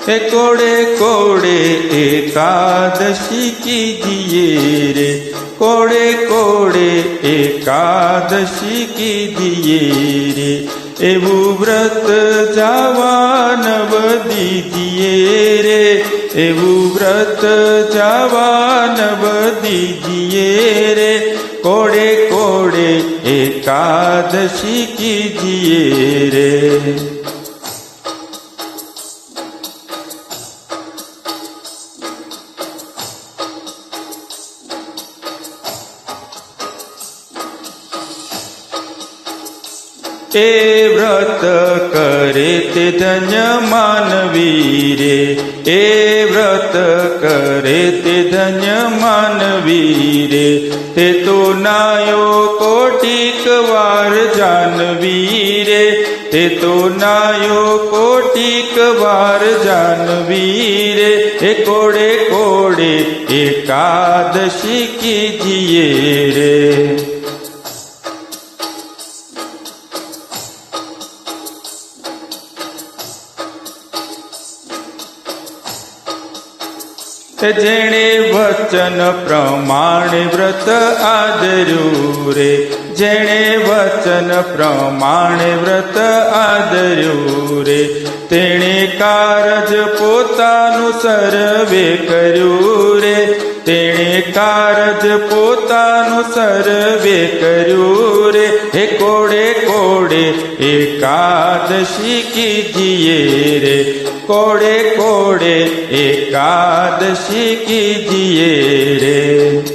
कोड़े कोड़े एकादशी कीजिए रे, कोड़े कोड़े एकादशी कीजिए रे, एवं व्रत जावा नव दीजिए रे, एवं व्रत जावा नव दीजिए रे, कोड़े कोड़े एकादशी कीजिए रे। ए व्रत करे ते धन्य मानवी रे, ए व्रत करे ते धन्य मानवी रे, ते तो नायो कोटिक वार जानवी रे, ते तो नायो कोटिक वार जानवी रे, ए कोड़े कोड़े एकादशी कीजिए रे। जेणे वचन प्रमाणे व्रत आदर्यु रे, जेणे वचन प्रमाणे व्रत आदर्यु रे, तेणे कारज पोतानु सर्वे कर्यु रे, तेणे कारज पोतानु सर्वे कर्यु रे, हे कोड़े कोड़े एकादशी कीजिए रे, कोड़े कोड़े एकादशी कीजिए रे।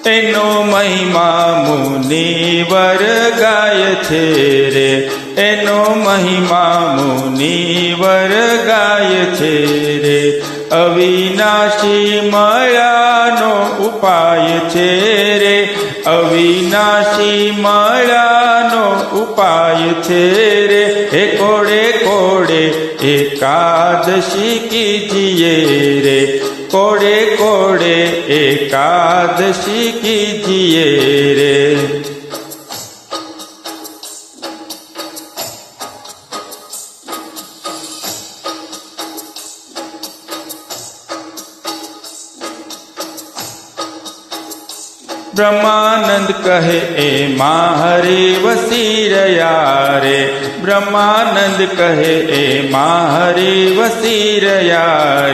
एनो महिमा मुनिवर गाय छे रे, एनो महिमा मुनिवर गाय छे रे, अविनाशी मळानो उपाय छे रे, अविनाशी मळानो उपाय छे रे, हे कोड़े कोड़े एकादशी कीजिए रे, कोड़े कोड़े एकादशी कीजिए रे। ब्रह्मानंद कहे ए माहरे वसीरया रे, ब्रह्मानंद कहे ए माहरे वसीरया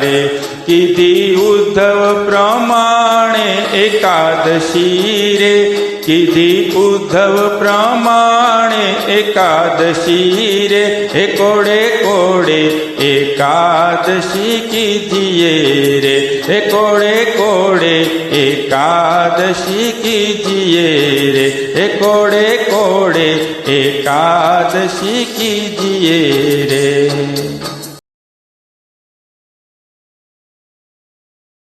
रे, कीधी उद्धव प्रमाणे एकादशी रे, कीधी उद्धव प्रमाणे एकादशी रे, हे कोड़े कोड़े एकादशी कीजिए रे, हे कोड़े कोड़े एकादशी कीजिए रे, हे कोड़े कोड़े एकादशी कीजिए रे।